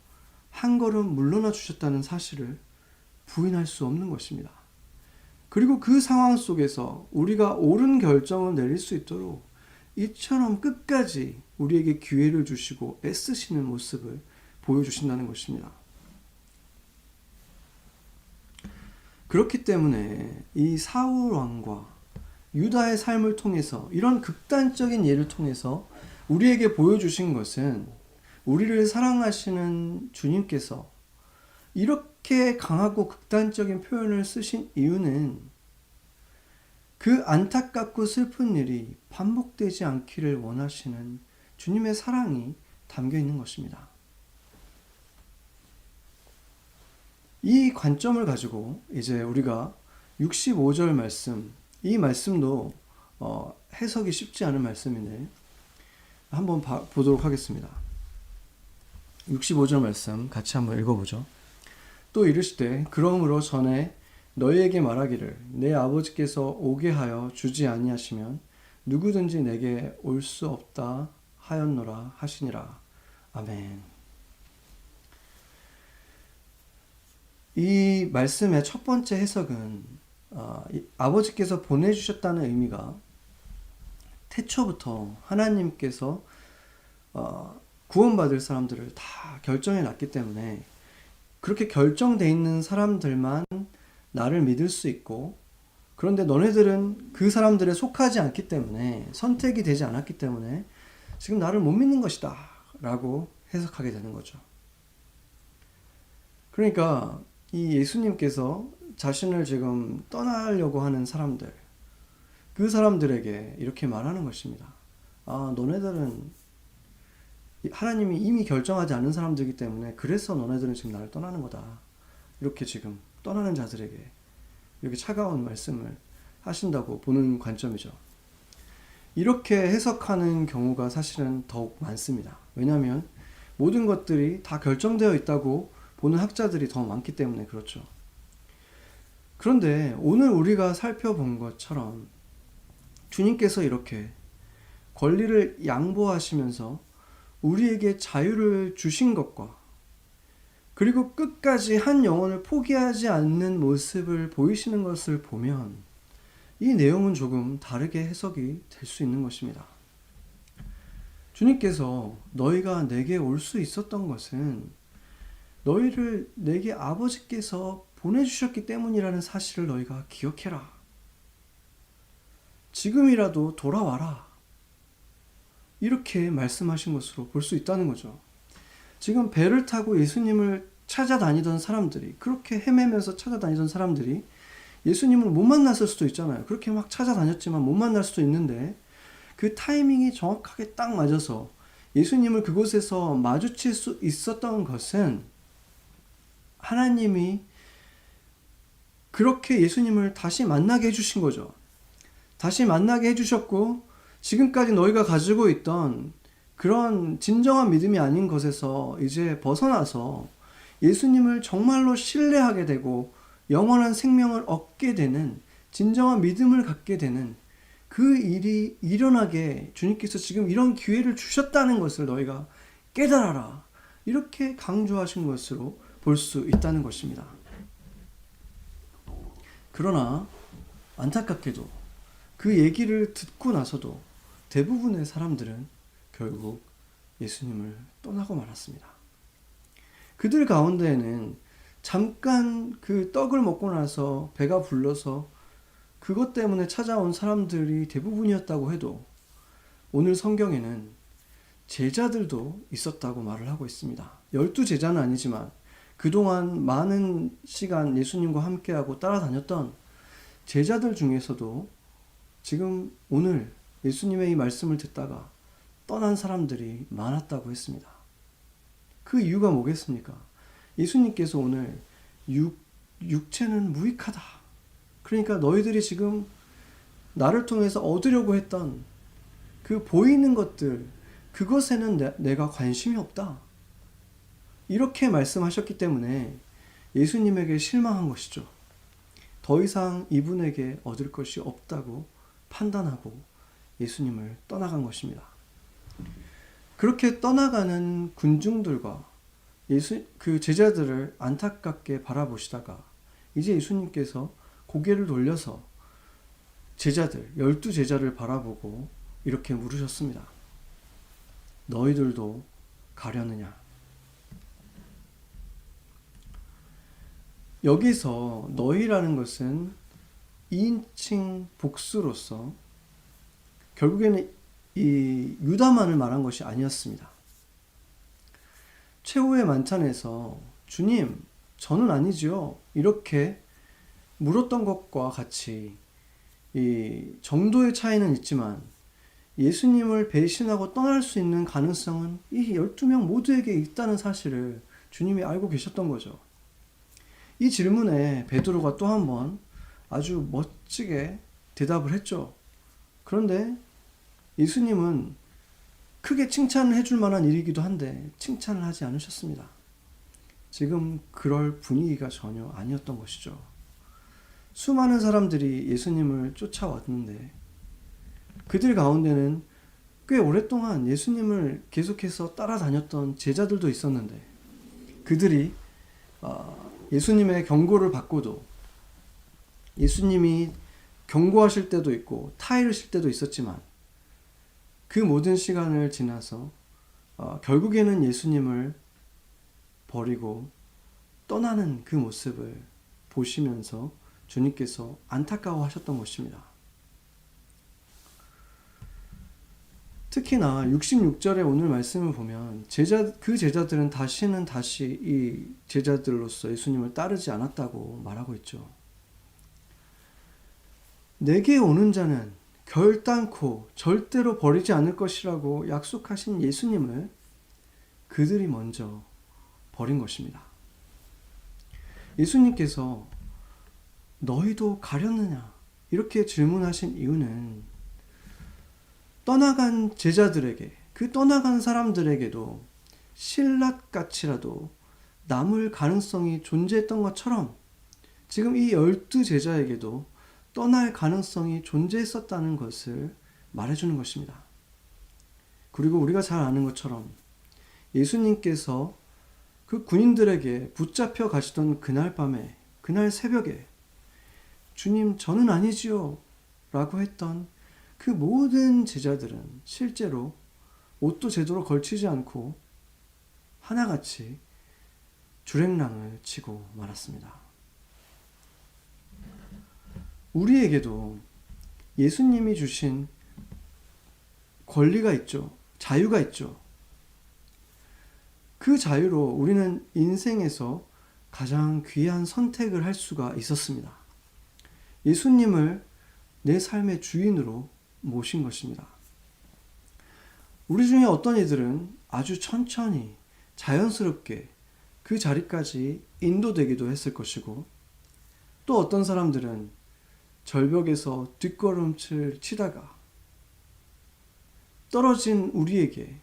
A: 한 걸음 물러나 주셨다는 사실을 부인할 수 없는 것입니다. 그리고 그 상황 속에서 우리가 옳은 결정을 내릴 수 있도록 이처럼 끝까지 우리에게 기회를 주시고 애쓰시는 모습을 보여주신다는 것입니다. 그렇기 때문에 이 사울 왕과 유다의 삶을 통해서 이런 극단적인 예를 통해서 우리에게 보여주신 것은 우리를 사랑하시는 주님께서 이렇게 강하고 극단적인 표현을 쓰신 이유는 그 안타깝고 슬픈 일이 반복되지 않기를 원하시는 주님의 사랑이 담겨 있는 것입니다. 이 관점을 가지고 이제 우리가 65절 말씀, 이 말씀도 해석이 쉽지 않은 말씀인데 한번 보도록 하겠습니다. 65절 말씀 같이 한번 읽어보죠. 또 이르시되 그러므로 전에 너희에게 말하기를 내 아버지께서 오게 하여 주지 아니하시면 누구든지 내게 올 수 없다 하였노라 하시니라. 아멘. 이 말씀의 첫 번째 해석은 아버지께서 보내주셨다는 의미가 태초부터 하나님께서 구원받을 사람들을 다 결정해 놨기 때문에 그렇게 결정되어 있는 사람들만 나를 믿을 수 있고, 그런데 너네들은 그 사람들에 속하지 않기 때문에, 선택이 되지 않았기 때문에 지금 나를 못 믿는 것이다 라고 해석하게 되는 거죠. 그러니까 이 예수님께서 자신을 지금 떠나려고 하는 사람들, 그 사람들에게 이렇게 말하는 것입니다. 너네들은 하나님이 이미 결정하지 않은 사람들이기 때문에 그래서 너네들은 지금 나를 떠나는 거다. 이렇게 지금 떠나는 자들에게 이렇게 차가운 말씀을 하신다고 보는 관점이죠. 이렇게 해석하는 경우가 사실은 더욱 많습니다. 왜냐하면 모든 것들이 다 결정되어 있다고 보는 학자들이 더 많기 때문에 그렇죠. 그런데 오늘 우리가 살펴본 것처럼 주님께서 이렇게 권리를 양보하시면서 우리에게 자유를 주신 것과 그리고 끝까지 한 영혼을 포기하지 않는 모습을 보이시는 것을 보면 이 내용은 조금 다르게 해석이 될 수 있는 것입니다. 주님께서 너희가 내게 올 수 있었던 것은 너희를 내게 아버지께서 보내주셨기 때문이라는 사실을 너희가 기억해라. 지금이라도 돌아와라. 이렇게 말씀하신 것으로 볼 수 있다는 거죠. 지금 배를 타고 예수님을 찾아다니던 사람들이, 그렇게 헤매면서 찾아다니던 사람들이 예수님을 못 만났을 수도 있잖아요. 그렇게 막 찾아다녔지만 못 만날 수도 있는데 그 타이밍이 정확하게 딱 맞아서 예수님을 그곳에서 마주칠 수 있었던 것은 하나님이 그렇게 예수님을 다시 만나게 해주신 거죠. 다시 만나게 해주셨고 지금까지 너희가 가지고 있던 그런 진정한 믿음이 아닌 것에서 이제 벗어나서 예수님을 정말로 신뢰하게 되고 영원한 생명을 얻게 되는 진정한 믿음을 갖게 되는 그 일이 일어나게 주님께서 지금 이런 기회를 주셨다는 것을 너희가 깨달아라. 이렇게 강조하신 것으로 볼 수 있다는 것입니다. 그러나 안타깝게도 그 얘기를 듣고 나서도 대부분의 사람들은 결국 예수님을 떠나고 말았습니다. 그들 가운데에는 잠깐 그 떡을 먹고 나서 배가 불러서 그것 때문에 찾아온 사람들이 대부분이었다고 해도 오늘 성경에는 제자들도 있었다고 말을 하고 있습니다. 12제자는 아니지만 그동안 많은 시간 예수님과 함께하고 따라다녔던 제자들 중에서도 지금 오늘 예수님의 이 말씀을 듣다가 떠난 사람들이 많았다고 했습니다. 그 이유가 뭐겠습니까? 예수님께서 오늘 육체는 무익하다. 그러니까 너희들이 지금 나를 통해서 얻으려고 했던 그 보이는 것들, 그것에는 내가 관심이 없다. 이렇게 말씀하셨기 때문에 예수님에게 실망한 것이죠. 더 이상 이분에게 얻을 것이 없다고 판단하고 예수님을 떠나간 것입니다. 그렇게 떠나가는 군중들과 그 제자들을 안타깝게 바라보시다가 이제 예수님께서 고개를 돌려서 제자들, 12제자를 바라보고 이렇게 물으셨습니다. 너희들도 가려느냐? 여기서 너희라는 것은 2인칭 복수로서 결국에는 이 유다만을 말한 것이 아니었습니다. 최후의 만찬에서 주님, 저는 아니지요. 이렇게 물었던 것과 같이 이 정도의 차이는 있지만 예수님을 배신하고 떠날 수 있는 가능성은 이 12명 모두에게 있다는 사실을 주님이 알고 계셨던 거죠. 이 질문에 베드로가 또 한 번 아주 멋지게 대답을 했죠. 그런데 예수님은 크게 칭찬을 해줄 만한 일이기도 한데 칭찬을 하지 않으셨습니다. 지금 그럴 분위기가 전혀 아니었던 것이죠. 수많은 사람들이 예수님을 쫓아왔는데 그들 가운데는 꽤 오랫동안 예수님을 계속해서 따라다녔던 제자들도 있었는데 그들이 예수님의 경고를 받고도 예수님이 경고하실 때도 있고 타이르실 때도 있었지만 그 모든 시간을 지나서 결국에는 예수님을 버리고 떠나는 그 모습을 보시면서 주님께서 안타까워하셨던 것입니다. 특히나 66절의 오늘 말씀을 보면 그 제자들은 다시 이 제자들로서 예수님을 따르지 않았다고 말하고 있죠. 내게 오는 자는 결단코 절대로 버리지 않을 것이라고 약속하신 예수님을 그들이 먼저 버린 것입니다. 예수님께서 너희도 가려느냐 이렇게 질문하신 이유는 떠나간 제자들에게, 그 떠나간 사람들에게도 신라같이라도 남을 가능성이 존재했던 것처럼 지금 이 12제자에게도 떠날 가능성이 존재했었다는 것을 말해주는 것입니다. 그리고 우리가 잘 아는 것처럼 예수님께서 그 군인들에게 붙잡혀 가시던 그날 밤에, 그날 새벽에 주님 저는 아니지요 라고 했던 그 모든 제자들은 실제로 옷도 제대로 걸치지 않고 하나같이 주랭랑을 치고 말았습니다. 우리에게도 예수님이 주신 권리가 있죠. 자유가 있죠. 그 자유로 우리는 인생에서 가장 귀한 선택을 할 수가 있었습니다. 예수님을 내 삶의 주인으로 모신 것입니다. 우리 중에 어떤 이들은 아주 천천히 자연스럽게 그 자리까지 인도되기도 했을 것이고 또 어떤 사람들은 절벽에서 뒷걸음질 치다가 떨어진 우리에게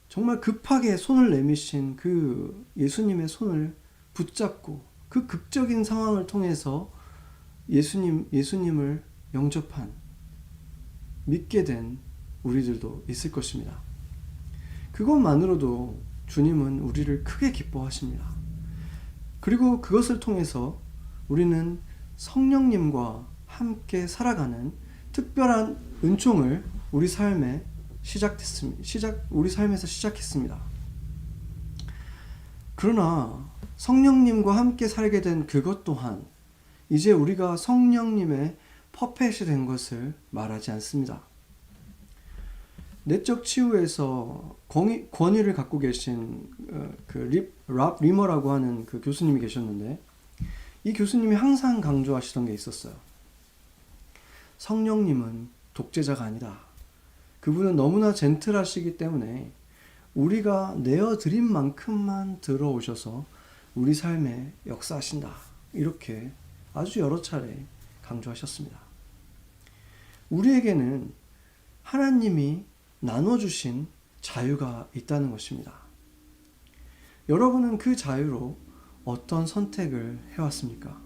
A: 정말 급하게 손을 내미신 그 예수님의 손을 붙잡고 그 극적인 상황을 통해서 예수님을 영접한 믿게 된 우리들도 있을 것입니다. 그것만으로도 주님은 우리를 크게 기뻐하십니다. 그리고 그것을 통해서 우리는 성령님과 함께 살아가는 특별한 은총을 우리 삶에서 시작했습니다. 그러나 성령님과 함께 살게 된 그것 또한 이제 우리가 성령님의 퍼펫이 된 것을 말하지 않습니다. 내적 치유에서 권위를 갖고 계신 랍 리머라고 하는 그 교수님이 계셨는데 이 교수님이 항상 강조하시던 게 있었어요. 성령님은 독재자가 아니다. 그분은 너무나 젠틀하시기 때문에 우리가 내어드린 만큼만 들어오셔서 우리 삶에 역사하신다. 이렇게 아주 여러 차례 강조하셨습니다. 우리에게는 하나님이 나눠주신 자유가 있다는 것입니다. 여러분은 그 자유로 어떤 선택을 해왔습니까?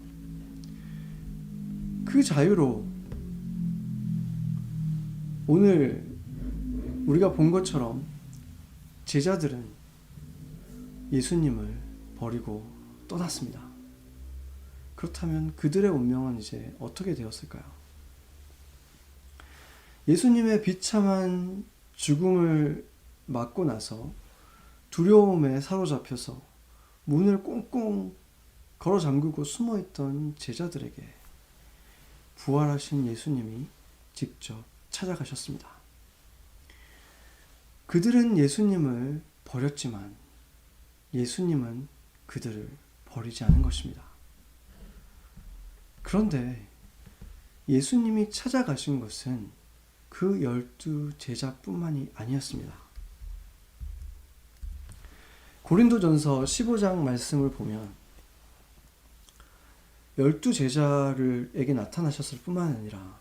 A: 그 자유로 오늘 우리가 본 것처럼 제자들은 예수님을 버리고 떠났습니다. 그렇다면 그들의 운명은 이제 어떻게 되었을까요? 예수님의 비참한 죽음을 맞고 나서 두려움에 사로잡혀서 문을 꽁꽁 걸어 잠그고 숨어있던 제자들에게 부활하신 예수님이 직접 찾아가셨습니다. 그들은 예수님을 버렸지만 예수님은 그들을 버리지 않은 것입니다. 그런데 예수님이 찾아가신 것은 그 12 제자뿐만이 아니었습니다. 고린도전서 15장 말씀을 보면 12 제자에게 나타나셨을 뿐만 아니라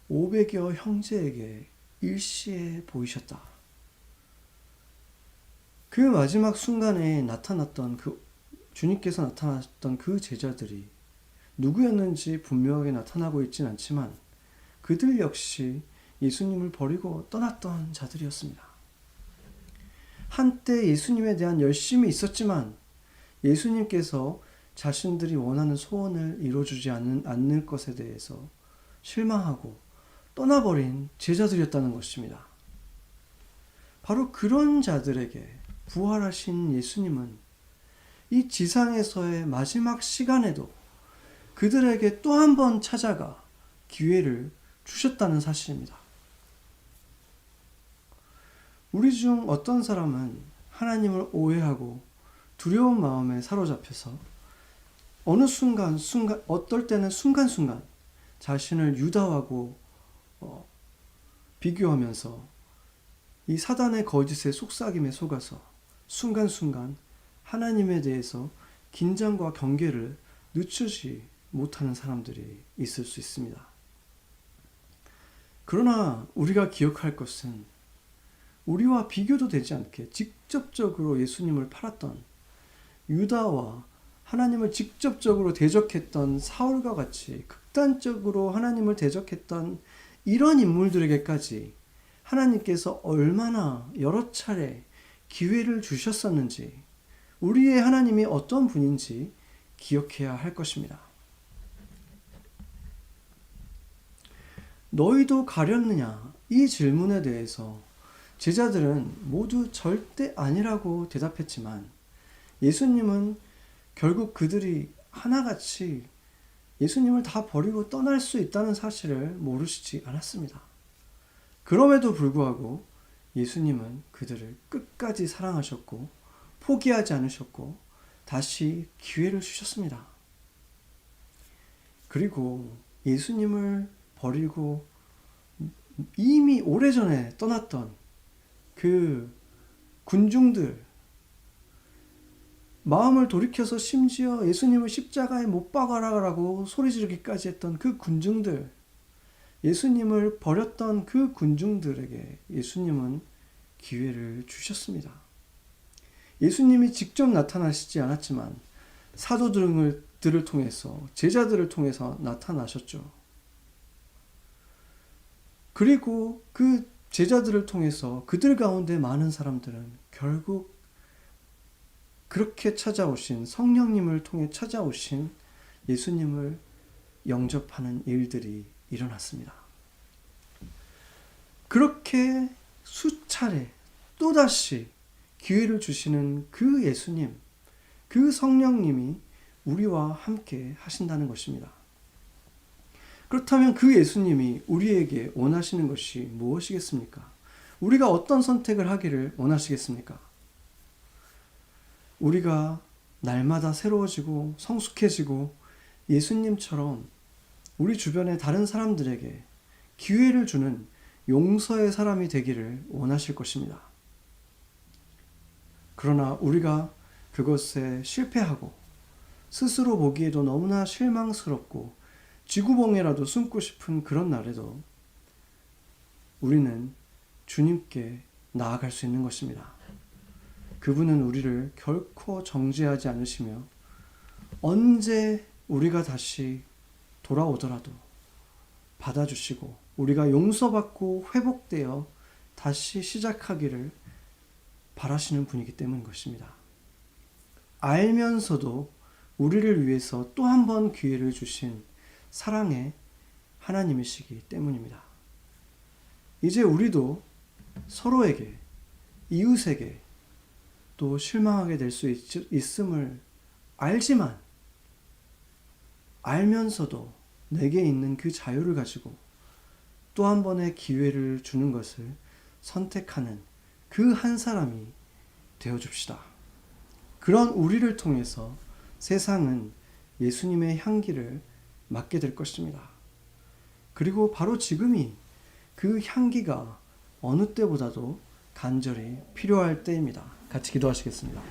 A: 500여 형제에게 일시에 보이셨다. 그 마지막 순간에 나타났던 주님께서 나타났던 그 제자들이 누구였는지 분명하게 나타나고 있진 않지만 그들 역시 예수님을 버리고 떠났던 자들이었습니다. 한때 예수님에 대한 열심이 있었지만 예수님께서 자신들이 원하는 소원을 이루어주지 않는 것에 대해서 실망하고 떠나버린 제자들이었다는 것입니다. 바로 그런 자들에게 부활하신 예수님은 이 지상에서의 마지막 시간에도 그들에게 또 한 번 찾아가 기회를 주셨다는 사실입니다. 우리 중 어떤 사람은 하나님을 오해하고 두려운 마음에 사로잡혀서 어느 순간, 어떨 때는 순간순간 자신을 유다하고 비교하면서 이 사단의 거짓의 속삭임에 속아서 순간순간 하나님에 대해서 긴장과 경계를 늦추지 못하는 사람들이 있을 수 있습니다. 그러나 우리가 기억할 것은 우리와 비교도 되지 않게 직접적으로 예수님을 팔았던 유다와 하나님을 직접적으로 대적했던 사울과 같이 극단적으로 하나님을 대적했던 이런 인물들에게까지 하나님께서 얼마나 여러 차례 기회를 주셨었는지 우리의 하나님이 어떤 분인지 기억해야 할 것입니다. 너희도 가렸느냐? 이 질문에 대해서 제자들은 모두 절대 아니라고 대답했지만 예수님은 결국 그들이 하나같이 예수님을 다 버리고 떠날 수 있다는 사실을 모르시지 않았습니다. 그럼에도 불구하고 예수님은 그들을 끝까지 사랑하셨고 포기하지 않으셨고 다시 기회를 주셨습니다. 그리고 예수님을 버리고 이미 오래전에 떠났던 그 군중들, 마음을 돌이켜서 심지어 예수님을 십자가에 못 박아라라고 소리 지르기까지 했던 그 군중들, 예수님을 버렸던 그 군중들에게 예수님은 기회를 주셨습니다. 예수님이 직접 나타나시지 않았지만 사도들을 통해서, 제자들을 통해서 나타나셨죠. 그리고 그 제자들을 통해서 그들 가운데 많은 사람들은 결국 그렇게 찾아오신 성령님을 통해 찾아오신 예수님을 영접하는 일들이 일어났습니다. 그렇게 수차례 또다시 기회를 주시는 그 예수님, 그 성령님이 우리와 함께 하신다는 것입니다. 그렇다면 그 예수님이 우리에게 원하시는 것이 무엇이겠습니까? 우리가 어떤 선택을 하기를 원하시겠습니까? 우리가 날마다 새로워지고 성숙해지고 예수님처럼 우리 주변의 다른 사람들에게 기회를 주는 용서의 사람이 되기를 원하실 것입니다. 그러나 우리가 그것에 실패하고 스스로 보기에도 너무나 실망스럽고 지구봉에라도 숨고 싶은 그런 날에도 우리는 주님께 나아갈 수 있는 것입니다. 그분은 우리를 결코 정죄하지 않으시며 언제 우리가 다시 돌아오더라도 받아주시고 우리가 용서받고 회복되어 다시 시작하기를 바라시는 분이기 때문인 것입니다. 알면서도 우리를 위해서 또 한 번 기회를 주신 사랑의 하나님이시기 때문입니다. 이제 우리도 서로에게, 이웃에게 또 실망하게 될 수 있음을 알지만, 알면서도 내게 있는 그 자유를 가지고 또 한 번의 기회를 주는 것을 선택하는 그 한 사람이 되어줍시다. 그런 우리를 통해서 세상은 예수님의 향기를 맡게 될 것입니다. 그리고 바로 지금이 그 향기가 어느 때보다도 간절히 필요할 때입니다. 같이 기도하시겠습니다.